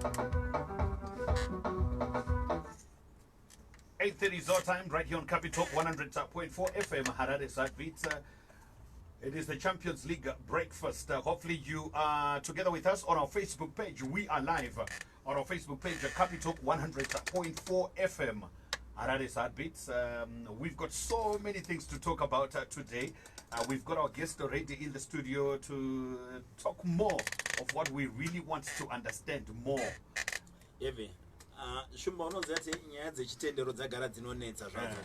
8:30 is our time right here on Capital 100.4 FM Harare Beats. It is the Champions League breakfast. Hopefully you are together with us on our Facebook page. We are live on our Facebook page, Capital 100.4 FM Harare Beats. We've got so many things to talk about today. We've got our guest already in the studio to talk more of what we really want to understand more. Evi, shumba unoziva kuti nyaya dzechitendero dzagara dzinonetsa zvadzo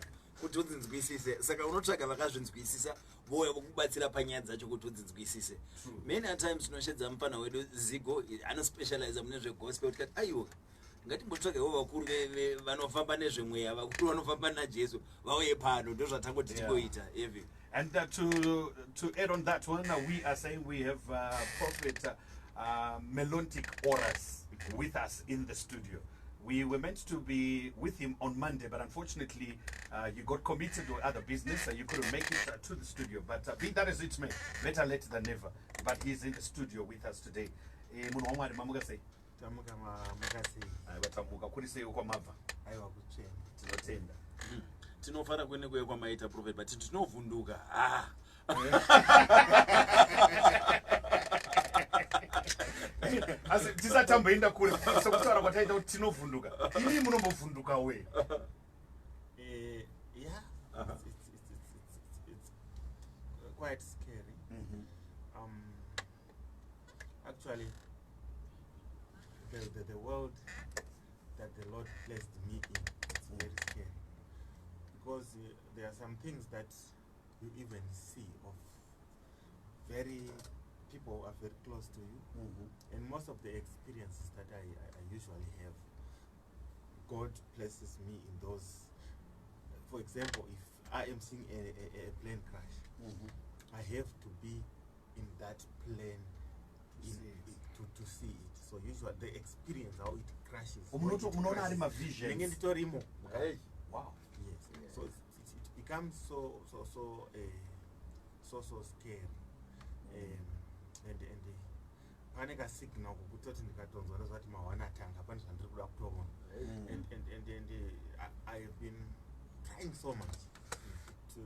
kuti udzinzwisise, saka unotsvaga vakazvinzwisisa vouya kukubatsira panyaya dzacho kuti udzinzwisise. Many a times tinoshedza mupana wedu Zigo anospecialize mune zvegospel kuti aiwa ngatimbotsvagawo vakuru vanofamba nezvemweya, vakuru vanofamba naJesu vauye pano, ndozvatangoti tigoita. Evi. And to add on that one, we are saying we have Prophet Mellontik Orasi with us in the studio. We were meant to be with him on Monday, but unfortunately, you got committed to other business, and you couldn't make it to the studio. But be that as it may, better late than never. But he's in the studio with us today. Tinofara kwene kuye kwamaita Prophet, but tinovhunduka. Asi tisatamboenda kure sokutaura kwataita kuti tinovhunduka. Ini munombovhunduka we? Yeah. It's quite scary. Actually, the world that the Lord placed me in, it's very scary. Because there are some things that you even see of people who are very close to you, and most of the experiences that I usually have, God places me in those. For example, if I am seeing a plane crash, I have to be in that plane to see it. So usually the experience how it crashes. Wow. Yes. So it becomes so scary. And paneka signal kutoti ndikatonzwa zvati mawana tanga pane zvandiri kuda kutoona. And I've been trying so much to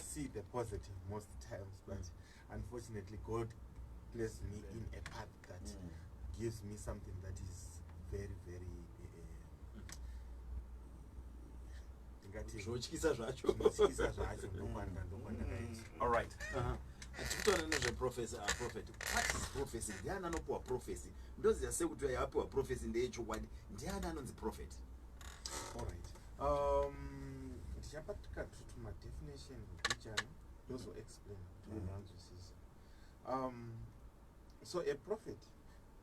see the positive most times, but unfortunately God placed me in a path that gives me something that is very, very all right. Prophet, what is prophecy? Ndiana anopuwa prophecy. Ndoziva sekuti yapuwa prophecy ndeyechokwadi. Ndiana anonzi prophet. All right. Ndichapatika to my definition which I also explain to my so a prophet,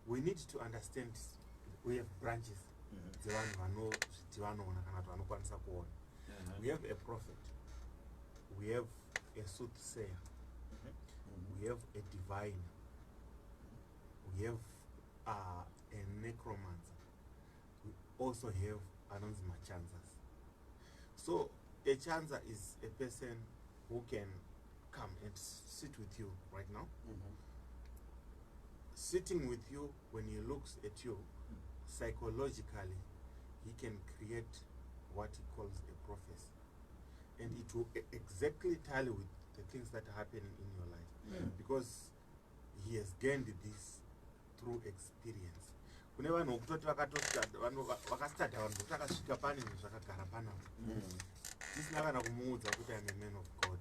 we need to understand we have branches. We have a prophet, we have a soothsayer, we have a diviner, we have a necromancer, we also have anonzima chanzas. So a chanza is a person who can come and sit with you right now. Sitting with you, when he looks at you, psychologically, he can create what he calls a prophecy. And it will exactly tally with the things that are happening in your life. Because he has gained this through experience. Kune vanhu kutoti vakastada vanhu kuti akasvika pane zvakagara panapo. Tisina kana kumuudza kuti I'm a man of God.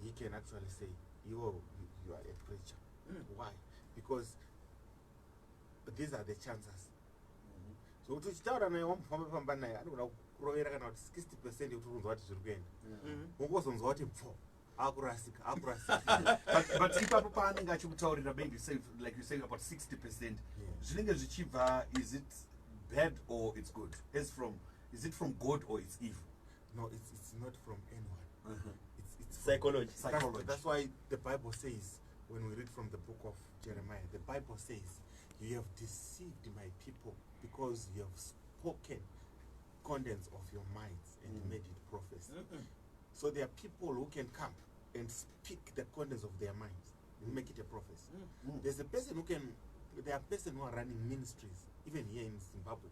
He can actually say, you are a preacher. Why? Because these are the chances. So kuti uchitaura naye wambofamba naye anoda kurovera kana kuti 60% yekuti unzwa kuti zviri kuenda. Ungozonzwa kuti pfo akurasika. But ipapo paanenge achikutaurira maybe say like you saying about 60%. Zvinenge zvichibva, is it bad or it's good? Is it from God or it's evil? No, it's not from anyone. It's psychology. That's why the Bible says, when we read from the book of Jeremiah, the Bible says, you have deceived my people because you have spoken contents of your minds and made it prophecy. So there are people who can come and speak the contents of their minds you make it a prophecy. There's a person who can, there are person who are running ministries, even here in Zimbabwe,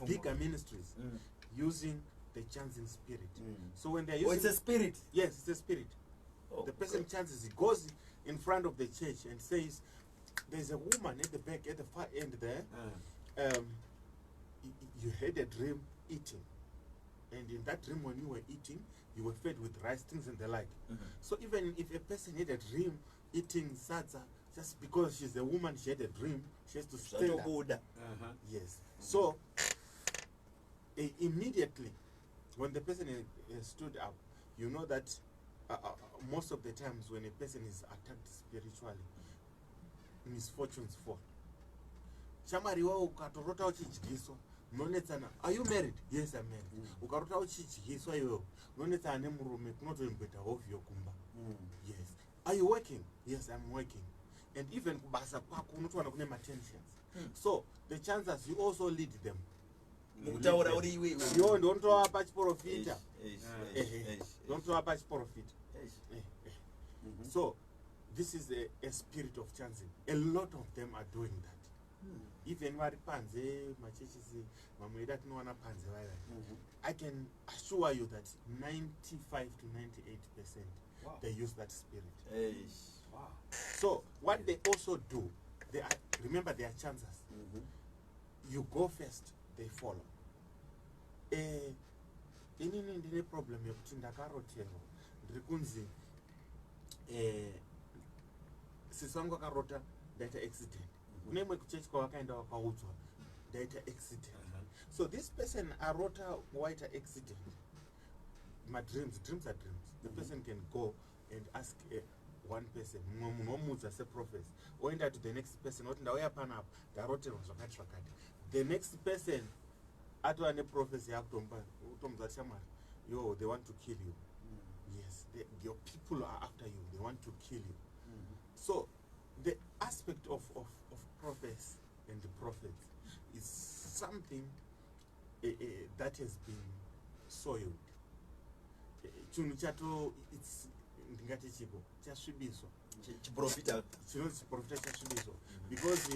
bigger ministries, using the chanting spirit. So when they're using... Oh, it's a spirit? Yes, it's a spirit. Oh, the person chances, he goes in front of the church and says, there's a woman at the back, at the far end there, you had a dream eating. And in that dream when you were eating, you were fed with rice, things and the like. So even if a person had a dream eating sadza, just because she's a woman, she had a dream, she has to stand up. Yes. So immediately, when the person stood up, you know that most of the times when a person is attacked spiritually, misfortunes fall. Shamari wa ukatorota uchidyiso, nonetsana, are you married? Yes, I'm married. Ukarota uchidyiso iwewe, nonetsana nemurume kunotoimbeta hofu yokumba. Yes. Are you working? Yes, I'm working. And even kubasa kwako unotowana kune tensions. So the chances you also lead them. Yo don't talk about profit. Don't talk about profit. So this is a spirit of chancing. A lot of them are doing that. Even vari panze machurches mamweda tinowana panze vaya. I can assure you that 95 to 98% they use that spirit. Wow. So what they also do, they are, remember they are chances. You go first, they follow. Inini ndine problem yokuti ndakarotero ndiri kunzi sisi wangu akarota ndaita accident. Kune imwe kuchechi kwavakaenda vakaudzwa ndaita accident. So this person arota waita accident. My dreams are dreams. The person can go and ask one person, munomudza seprofesi, oenda to the next person, oti ndauya panapa ndaroterwa zvakati zvakati. The next person atova neprofesi yakutomba utomudza shamwari, yo, they want to kill you. Yes, your people are after you, they want to kill you. So the aspect of prophets and the prophets is something that has been soiled. Chinhu chato, it's ndingati chipo chasvibiswa chiprofita chasvibiswa because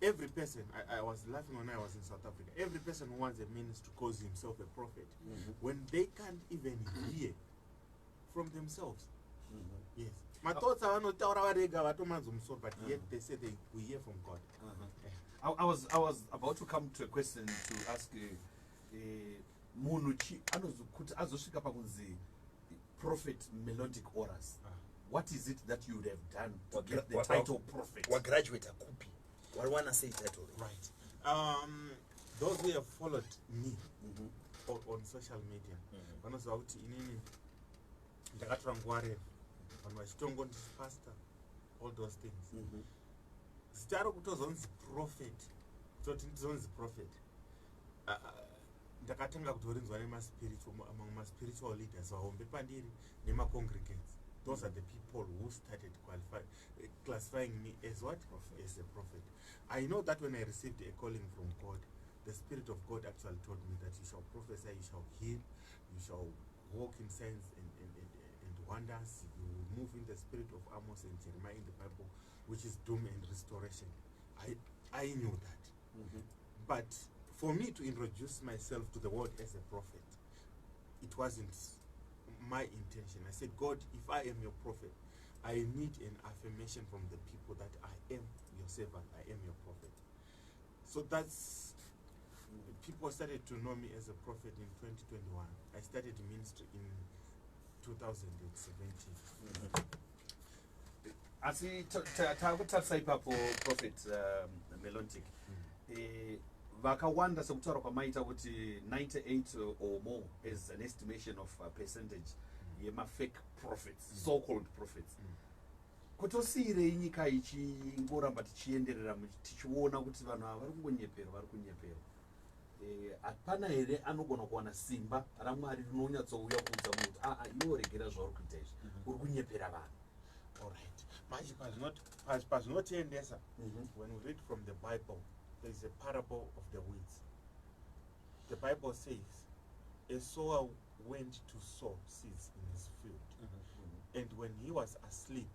every person, I was laughing when I was in South Africa, every person who wants a minister calls himself a prophet when they can't even hear from themselves. Yes, my thoughts are not but yet they say we hear from God. I was about to come to a question to ask munhu kuti azosvika pakunzi Prophet Mellontik Oras. What is it that you would have done to get the title prophet? What graduate akupi? What wanna say title? Right. Those who have followed me on social media, vanoziva kuti inini ndakatora nguva refu vanhu vachitongo ndisi pastor, all those things. Zita rokutozonzi prophet, toti ndizonzi prophet, ndakatanga kutorinzwa among my spiritual leaders vahombe pandiri nemacongregants. Those are the people who started classifying me as what? As a prophet. I know that when I received a calling from God, the Spirit of God actually told me that you shall prophesy, you shall heal, you shall walk in signs and wonders, you will move in the spirit of Amos and Jeremiah in the Bible, which is doom and restoration. I knew that. But for me to introduce myself to the world as a prophet, it wasn't my intention. I said, God, if I am your prophet, I need an affirmation from the people that I am your servant, I am your prophet. So that's, people started to know me as a prophet in 2021. I started ministry in 2017. Asi takutarisa ipapo Prophet Mellontik, vakawanda sekutaura kwamaita kuti 98 or more is an estimation of a percentage yema-fake prophets, so-called prophets. Kutosirei nyika ichingoramba tichienderera tichiona kuti vanhu ava vari kunyepera. Hapana here anogona kuwana simba raMwari rinonyatsouya kuudza munhu kuti iwo regera zvauri kuita izvi, uri kunyepera vanhu. All right. Pazvinotiendesa, when we read from the Bible, there is a parable of the weeds. The Bible says, a sower went to sow seeds in his field. And when he was asleep,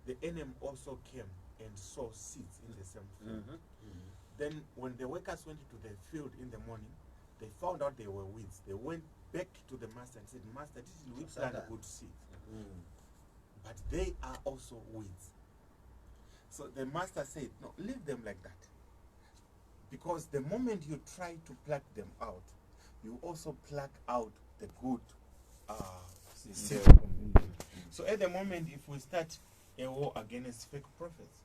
the enemy also came and sowed seeds in the same field. Then when the workers went to the field in the morning, they found out they were weeds. They went back to the master and said, Master, didn't we plant good seeds? But they are also weeds. So the master said, no, leave them like that. Because the moment you try to pluck them out, you also pluck out the good seeds. So at the moment, if we start a war against fake prophets,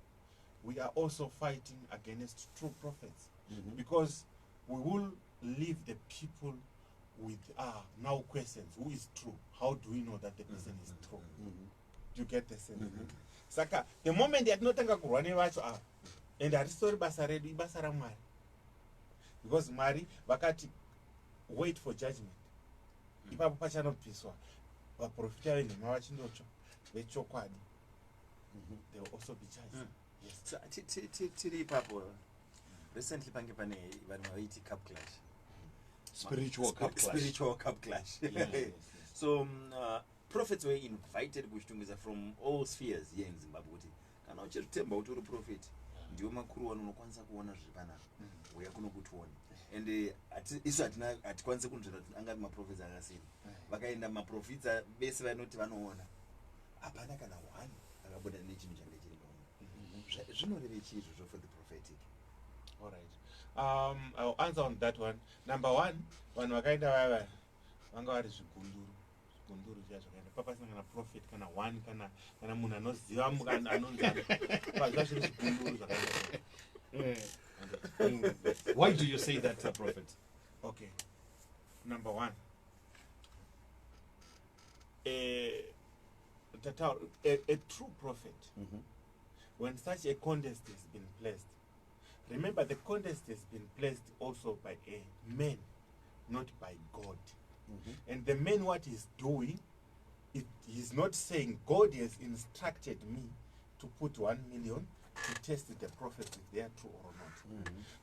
we are also fighting against true prophets. Because we will leave the people with now questions. Who is true? How do we know that the person is true? Do you get the sense? Saka, the moment they atinotanga kurwa nevacho ava, and harisori basa redu, ibasa raMwari. Because Mwari vakati wait for judgment. Ipapo pachanobviswa vaprofita venhema vachindotsva vechokwadi. They will also be judged. Yes. So tiri ipapo recently pange pane vanhu vaiti cup clash. Spiritual cup clash. Yes. So prophets were invited kuchitungisa from all spheres here in Zimbabwe kuti kana uchiritemba kuti uri prophet ndiwo makuru wano unokwanisa kuona zviri panapa uya kuno kutione and isu hatikwanisi kunzvera kuti angave maprofits akasiyana vakaenda maprofita bese vanoti vanoona hapana kana one akabuda nechinhu change chiri pamwe zvinoreve chii izvozvo for the prophetic. All right. I'll answer on that one. Number one, vanhu vakaenda vaya vanga vari zvigunduru zviya zvakaenda papasina kana prophet kana one kana munhu anoziva anonzana pazva zviri zvigunduru zvakaenda. Why do you say that, Prophet? Okay. Number one, a true prophet, when such a contest has been placed, remember the contest has been placed also by a man, not by God. And the man, what he's doing, he's not saying God has instructed me to put 1 million to test the prophet if they are true or not.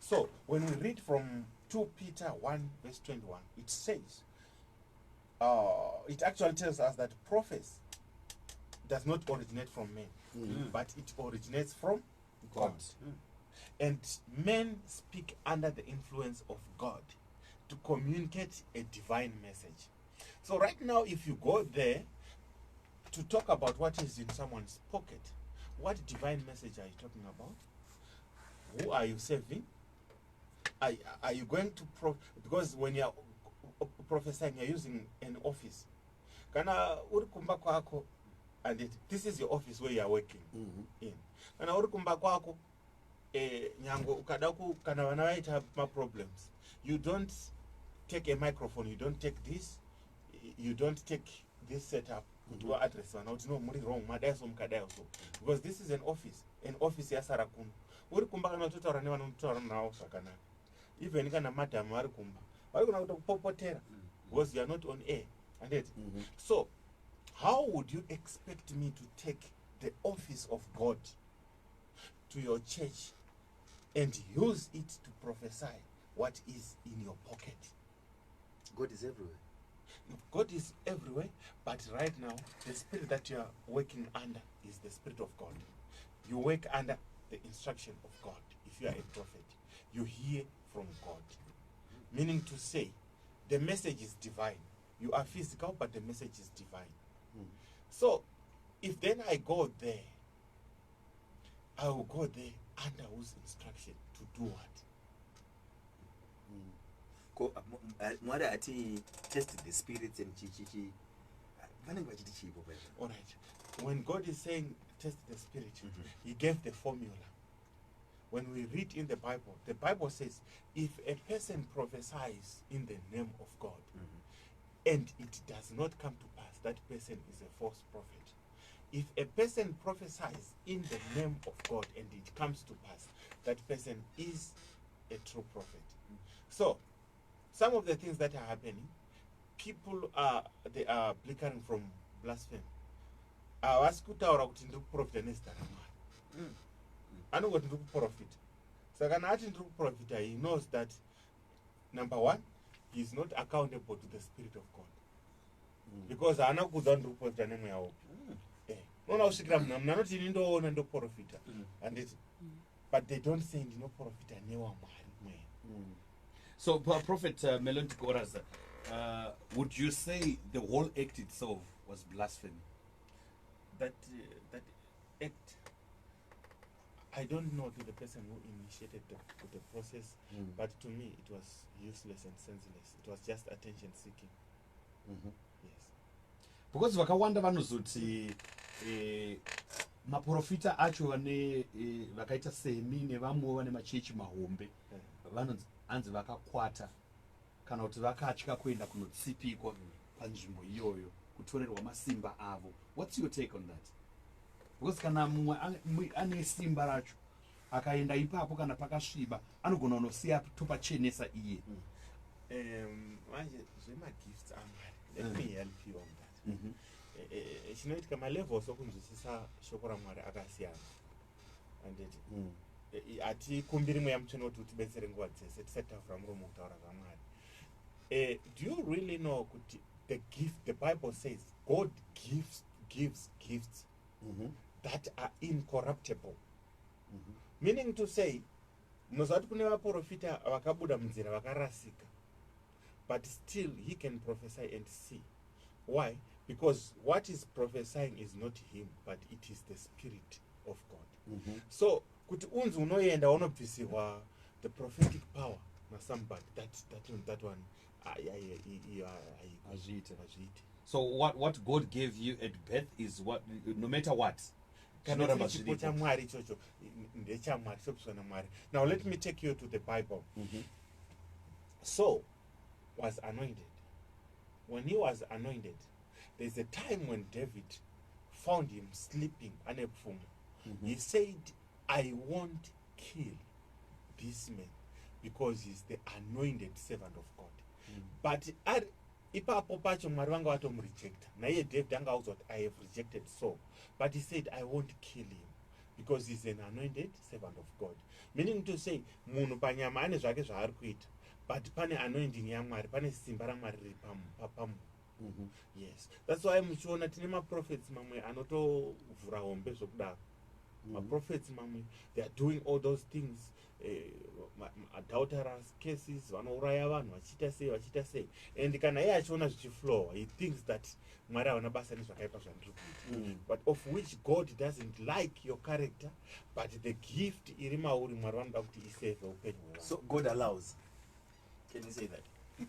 So when we read from 2 Peter 1 verse 21, it says, it actually tells us that prophecy does not originate from men, but it originates from God. And men speak under the influence of God to communicate a divine message. So right now, if you go there to talk about what is in someone's pocket, what divine message are you talking about? Who are you serving? Are you going to because when you're prophesying, you're using an office. Kana uri kumba kwako, and this is your office where you're working in. Kana uri kumba kwako, nyango ukadaku kana vana vaita ma problems. You don't take a microphone, you don't take this, you don't take this setup to address one. No, muri wrong, madayo mkadayo so. Because this is an office ya sarakunu. Uri kumba kana totaura nevana totaura nawo zvakanaka. Even kana madam vari kumba. Vari kuna kutopopotera because you are not on air. And it. So, how would you expect me to take the office of God to your church and use it to prophesy what is in your pocket? God is everywhere. God is everywhere, but right now, the spirit that you are working under is the Spirit of God. You work under the instruction of God. If you are a prophet, you hear from God. Meaning to say, the message is divine. You are physical, but the message is divine. So, if then I go there, I will go there under whose instruction to do what? Mwari ati test the spirits and chichichi. All right. When God is saying test the spirit, he gave the formula. When we read in the Bible says, if a person prophesies in the name of God, and it does not come to pass, that person is a false prophet. If a person prophesies in the name of God and it comes to pass, that person is a true prophet. So, some of the things that are happening, people they are flickering from blasphemy. Vasikutaura kuti ndiri kuprofita nezita raMwari. Anongoti ndiri kuprofita. Saka kana ati ndiri kuprofita, he knows that number one, he is not accountable to the Spirit of God. Because haana kuudza ndiri kuprofita nemweya upi. unoona kusvikira munhu anoti ini ndoona ndoprofita handiti, but they don't say ndinoprofita newamwari mwene. So, Prophet Mellontik Orasi, would you say the whole act itself was blasphemy? That act, I don't know to the person who initiated the process, but to me it was useless and senseless. It was just attention seeking. Yes. Because vakawanda vanozoti maprofita acho vane vakaita semi nevamwe vane machechi mahombe vanzi vakakwata kana kuti vakatya kuenda kunotsipikwa panzvimbo iyoyo kutorerwa masimba avo. What's your take on that? Because kana mumwe ane simba racho akaenda ipapo kana pakasviba anogona kunosiya topachenesa iye. Manje zvemagifts amwari, let me help you on that. Chinoitika malevels okunzwisisa shoko ramwari akasiyana, anditi hatikumbiri mweya mutsvene kuti utibetsere nguva dzese tisati tavhura muromo kutaura zvamwari. Do you really know kuti the gift, the Bible says God gives gifts that are incorruptible, meaning to say munozvati kune vaprofita vakabuda munzira vakarasika, but still he can prophesy and see. Why? Because what is prophesying is not him, but it is the Spirit of God. So kuti unzi unoenda unobvisirwa the prophetic power na somebody, that one azviite. So what God gave you at birth is what, no matter what. Chipo chamwari ichocho ndechamwari, chobviswa naMwari. Now let me take you to the Bible. Saul was anointed. When he was anointed, there's a time when David found him sleeping. He said, I won't kill this man because he's the anointed servant of God. But ipapo pacho Mwari vanga vatomurejecta. Naiye David angaudzwa kuti I have rejected Saul. But he said, I won't kill him because he's an anointed servant of God. Meaning to say, munhu panyama ane zvake zvaari kuita, but pane anointing yaMwari, pane simba raMwari riri pamunhu. Yes. That's why muchiona tine maprophets mamwe anotovhura hombe zvokudaro. Maprophets mamwe, they are doing all those things, adulterous cases, vanouraya vanhu vachiita sei. And kana iye achiona zvichiflowa, he thinks that Mwari havana basa nezvakaipa zvandiri kuita. But of which God doesn't like your character, but the gift iri mauri Mwari vanoda kuti isave upenyu hwevanhu. So God allows. Can you say that?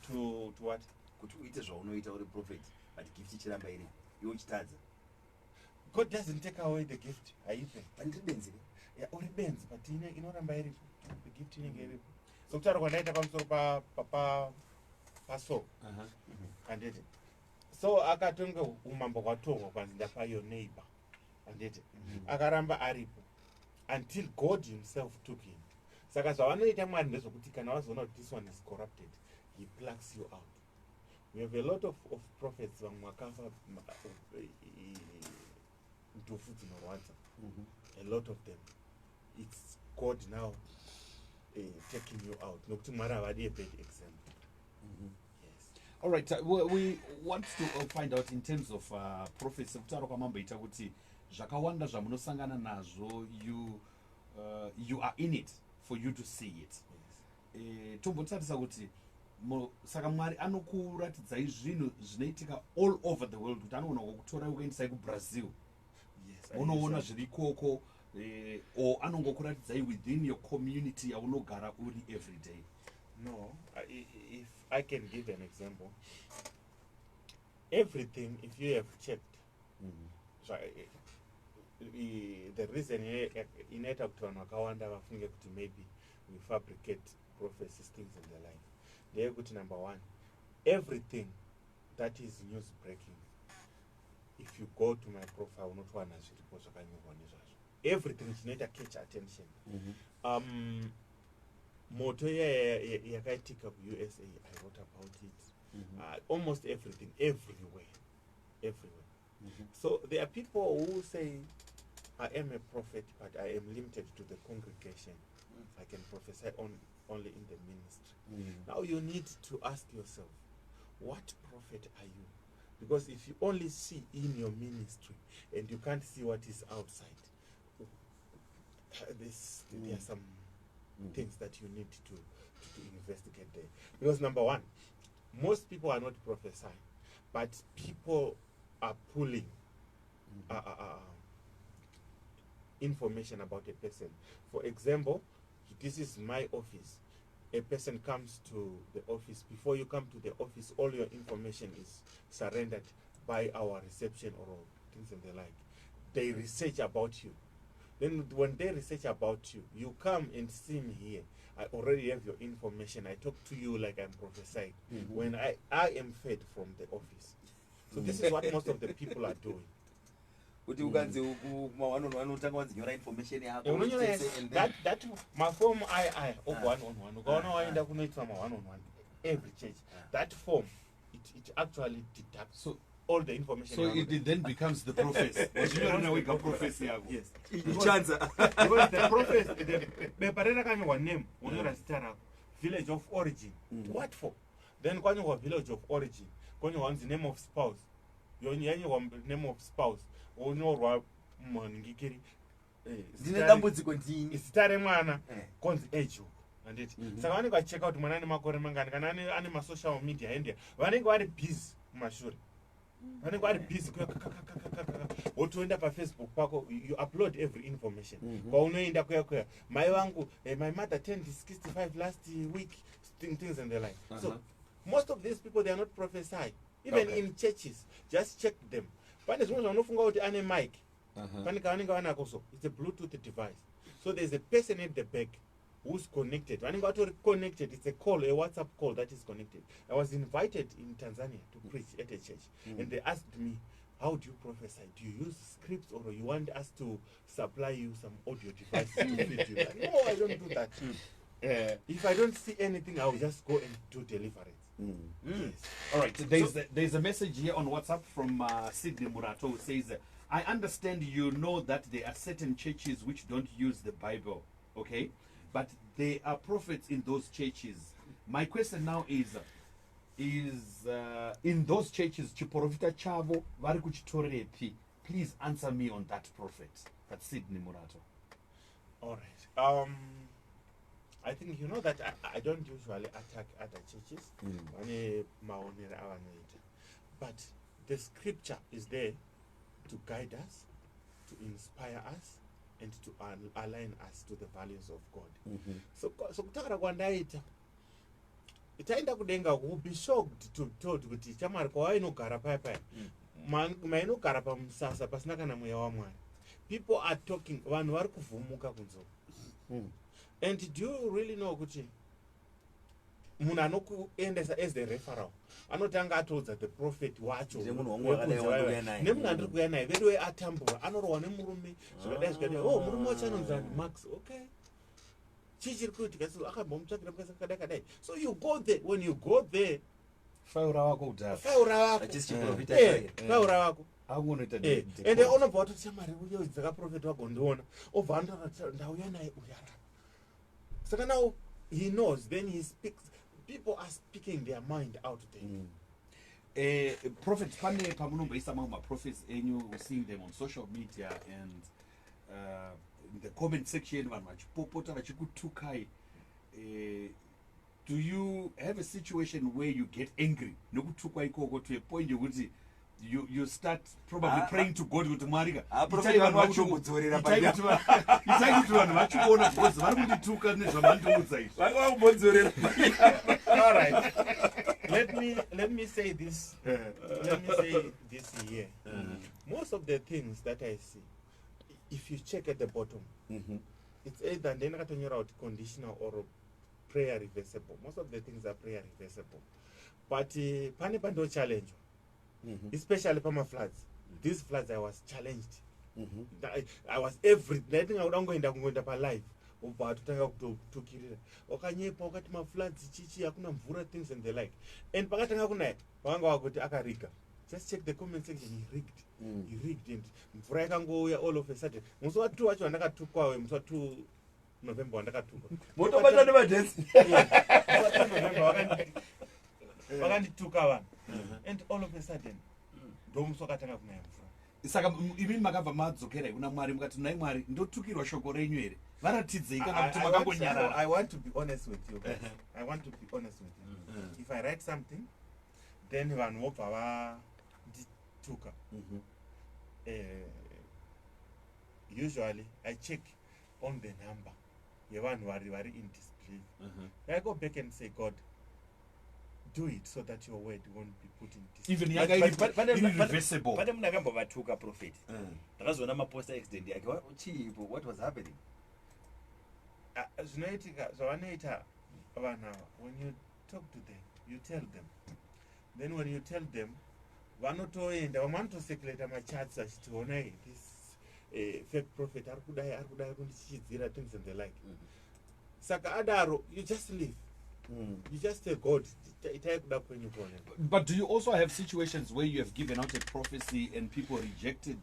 To what? Kuti uite zvaunoita uri prophet, but gift ichiramba iri. Iwe uchitadza. God doesn't take away the gift. Haipe. Andiri benzi. Yeah, uri benzi, but inoramba iripo. The gift inenge iripo. So kutaura kwandaita pamusoro paSaul. Anditi. So akatonge umambo hwatorwa kwanzi ndapa your neighbor. Anditi. Akaramba aripo until God himself took him. Saka zvavanoita Mwari ndezvokuti kana vazoona kuti this one is corrupted, he plucks you out. We have a lot of prophets vamwe vakafa ntufu dzinorwadza. A lot of them. It's God now taking you out. Nokuti Mwari havadi a bad example. Yes. All right, we want to find out in terms of prophecy. Kutaura kwamamboita kuti zvakawanda zvamunosangana nazvo, you are in it for you to see it. Tombotarisa kuti saka Mwari anokuratidzai zvinhu zvinoitika all over the world, kuti anoona kukutora ukaendesai kuBrazil. Unoona zviri ikoko, or anongokuratidzai within your community yaunogara uri every day. No, if I can give an example, everything, if you have checked, the reason inaita kuti vanhu vakawanda vafunge kuti maybe we fabricate prophecies, things in the life, ndeyekuti number one, everything that is news breaking, if you go to my profile unotowana zviripo zvakanyorwa nezvazvo. Everything chinoita catch attention. Moto yakaitika kuUSA, I wrote about it. Almost everything, everywhere. So there are people who say, I am a prophet, but I am limited to the congregation. I can prophesy only in the ministry. Now you need to ask yourself, what prophet are you? Because if you only see in your ministry and you can't see what is outside, there are some things that you need to investigate there. Because number one, most people are not prophesying, but people are pulling information about a person. For example, this is my office. A person comes to the office. Before you come to the office, all your information is surrendered by our reception or things and the like. They research about you. Then when they research about you, you come and see me here. I already have your information. I talk to you like I'm prophesying. When I am fed from the office. So this is what most of the people are doing. That my form I of one-on-one. Every church. That form, it actually deducts all the information. So it then becomes the prophet. Yes. Because the prophet, name, village of origin. What for? Then when you have village of origin, when you want the name of spouse, you want the name of spouse. Isitare mwana konzi age anditi saka vanenge vacheka kuti mwana ane makore mangani kana ane masocial media ende vanenge vari busy kumashure vanenge vari busy wotoenda pafacebook pako, you upload every information kwaunoenda kuya mai vangu my mother turned 65 last week, things and the like. So most of these people, they are not prophesying even in churches. Just check them. Pane zvimwe zvanofunga kuti ane mic. Pane kavanenge vanako so it's a Bluetooth device. So there's a person at the back who's connected. Vanenge vatori connected. It's a call, a WhatsApp call that is connected. I was invited in Tanzania to preach at a church, and they asked me, how do you prophesy? Do you use scripts, or you want us to supply you some audio device to feed you? Like, no, I don't do that. If I don't see anything, I will just go and do deliverance. Yes. All right. There's a message here on WhatsApp from Sydney Murato, who says, I understand you know that there are certain churches which don't use the Bible, okay? But there are prophets in those churches. My question now is in those churches, chiprofita chavo vari kuchitorepi? Please answer me on that prophet. That's Sydney Murato. All right. I think you know that I don't usually attack other churches. But the scripture is there to guide us, to inspire us, and to align us to the values of God. So kutara kwandaita itaenda kudenga, will be shocked to told kuti chamari kwainogara paya mainogara pamusasa pasina kana mweya waMwari. People are talking, vanhu vari kuvhumuka kunzo. And do you really know kuti munhu anokuendesa as the referral anotanga atodza the prophet wacho nemunhu andiri kuya naye vedu atambura anorohwa nemurume zvakadai murume wachanonza Max, okay, chichiri kuitika akambomutsvakira kwakadai. So you go there. When you go there, faura wako and unobva watoti chamari uye dzakaprofeta wagondiona obva ndauya naye uyara. So now he knows, then he speaks. People are speaking their mind out there. Prophet, pane pamunomboisa mamwe maprophets enyu, seeing them on social media and in the comment section vanhu vachipopota vachikutukai, do you have a situation where you get angry nokutukwa ikoko to a point yokuti you start probably praying to God kuti Mwari itai kuti vanhu vachiona because vari kundituka nezvamandiudza izvi. All right. Let me say this. Let me say this here. Most of the things that I see, if you check at the bottom, it's either ndinakatonyora kuti conditional or prayer reversible. Most of the things are prayer reversible. But pane pando challenge. Especially Pama floods. These floods, I was challenged. I was every night. I don't go in the life. Okanyepa wakati ma floods chichi hakuna mvura, things and the like. And pakatanga kunaya wanga wakoti akariga. Just check the comment section. He rigged it. Mvura yakangouya all of a sudden. Musi wa 2 wacho ndakatukwa musi wa 2 November ndakatukwa. Moto batani ba dance. November wakandituka vanhu. And all of a sudden ndomusokatanga kunaya mvura. Saka imi makabva madzokera kuna Mwari mukati nai Mwari ndotukirwa shoko renyu here. Varatidzei kana kuti makangonyarara. I want to be honest with you guys. I want to be honest with you. If I write something, then vanhu vobva vandituka. Usually I check on the number yevanhu vari in disbelief. I go back and say, God, do it so that your word won't be put in disbelief. Even irreversible. Pane munhu akambovatuka Prophet. Ndakazoona maposta accident yake. Chipo, what was happening? Zvinoitika zvavanoita vanhu ava, when you talk to them, you tell them. Then when you tell them, vanotoenda vamwe vanotosekereta machats achitiona this fake prophet ari kudai kundichichidzira things and the like. Saka adaro, you just leave. You just tell God, itai kuda kwenyu kuoneka. But do you also have situations where you have given out a prophecy and people rejected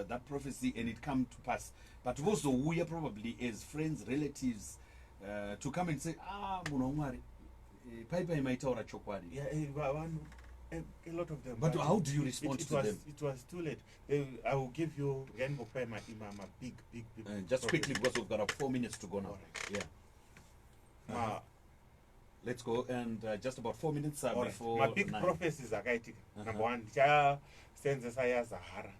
that prophecy and it come to pass? But also we are probably as friends, relatives, to come and say, munhu waMwari, pai maitaura chokwadi. Yeah, a lot of them. But how do you respond to them? It was too late. I will give you my big. Just quickly, because we've got 4 minutes to go now. Right. Yeah. Let's go, and just about 4 minutes before my big 9. prophecies akaitika. Number one, ndichasenzesa yaZahara,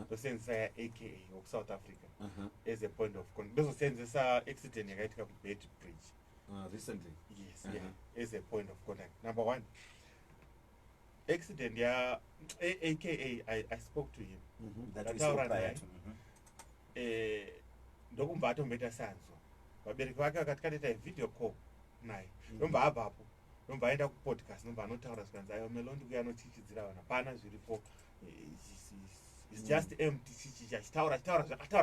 ndosenzesa yaAKA of South Africa as a point of contact. Ndosenzesa accident yakaitika kuBed Bridge recently. Yes, as a point of contact. Number one, accident AKA, I spoke to him. That we saw prior to. Ndokumva atomboita sanzwa. Vabereki vake vakati video call naye. Ndomba apapo. Ndomba aenda kupodcast, ndomba anotaura zvikanzi ayo Mellontik anochichidzira vanhu. Hapana zviripo. It's just empty chichi achitaura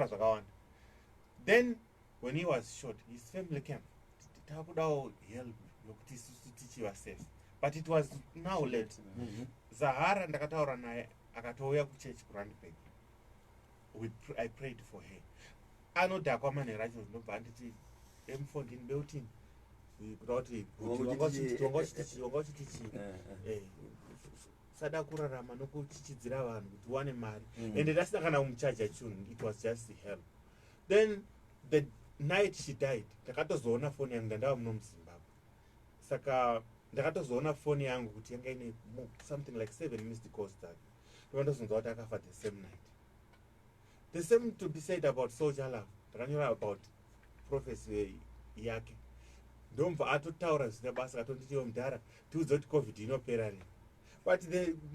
zvakawanda. Then when he was shot, his family came. Takudawo help yokuti isusu tichiva safe. But it was now late. Zahara ndakataura naye akatouya kuchurch kuRandburg. I prayed for her. Anodhakwa mane racho ndobva nditi M14 beutini. Kuti sada kurarama nokuchichidzira vanhu kuti wane mari. And ndasina kana kumuchaja chinhu. It was just hell. Then the night she died, ndakatozoona phone yangu ndandava muno muZimbabwe. Saka ndakatozoona phone yangu kuti yanga ine something like 7 missed calls dzake. Ndondozonzwa kuti akafa the same night. The same to be said about Soldier Love. Ndakanyora about prophecy yake. Ndomva atotaura zvine basa atonditiwo mudhara tiudze kuti COVID inopera rini. But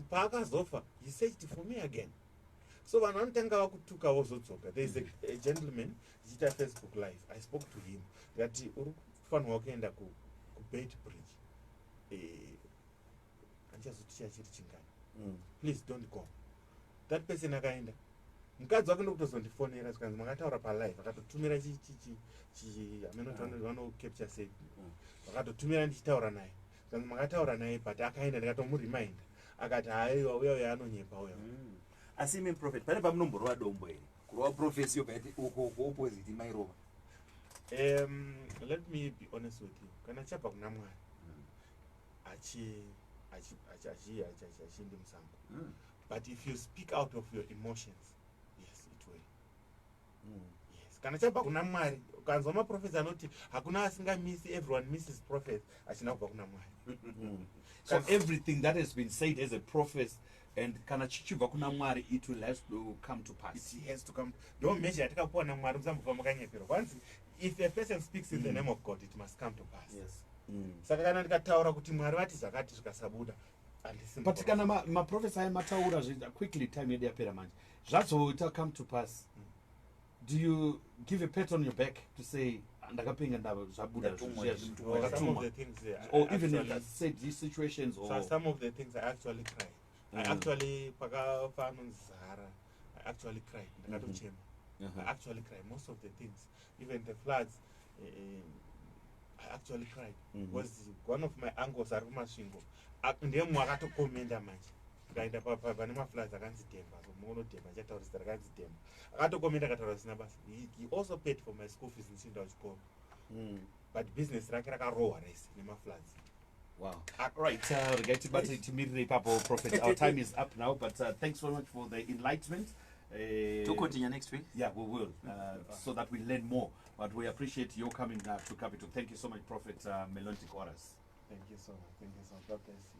paakazofa, he searched for me again. So vanhu vanotanga vakutuka vozodzoka. There is a gentleman jiita Facebook live. I spoke to him that uri kufanirwa kuenda kuBed Bridge. Anchazoti chachiri chingani. Please don't go. That person akaenda. Mukadzi wake ndokutozondifonera zvikanzi makataura palive, akatotumira vano capture said. Vakatotumira ndichitaura naye. Zvikanzi makataura naye, but akaenda ndikatomuriminda. Akati haiwa uya anonyepa uya. Asi imi Prophet, pane pamunomborova dombo here. Kurova prophecy yokaiti uko opposite mairova. Let me be honest with you. Kana chabva kuna Mwari. Achindi musango. But if you speak out of your emotions, yes, it will. Yes. Kana chabva kuna Mwari, ukanzwa maprofesi anoti hakuna asingamisi, everyone misses prophet, achina kubva kuna Mwari. So everything that has been said as a prophet and kana chichibva kuna Mwari, it will have to come to pass. It has to come. Don't measure atakapuwa na Mwari musambobva makanyepera. Once if a person speaks in the name of God, it must come to pass. Yes. Saka kana ndikataura kuti Mwari vati zvakati zvikasabuda. But kana maprofesi aya mataura quickly time yedu yapera manje. Zvazoita come to pass. Do you give a pat on your back to say ndakapenga zvabuda or even said these situations? So some of the things I actually cried. I actually Zahara. I actually cried. I actually cried. Most of the things, even the floods, I actually cried. Was one of my uncles ari kumasvingo. Ndiyemwe akatokomenda manje. Akaenda pane mafloods akanzitemba. So munotemba chataurisira akanzitemba. Akatokomenda akataura zvisina basa. He also paid for my school fees ndichienda kuchikoro. But business rake rakarohwa rese nemafloods. Wow. Right, we're going to meet Papa Prophet. Our time is up now, but thanks so much for the enlightenment. To continue next week? Yeah, we will, so that we learn more. But we appreciate your coming to Capital. Thank you so much, Prophet Mellontik Orasi. Thank you so much. Thank you so much. God bless you.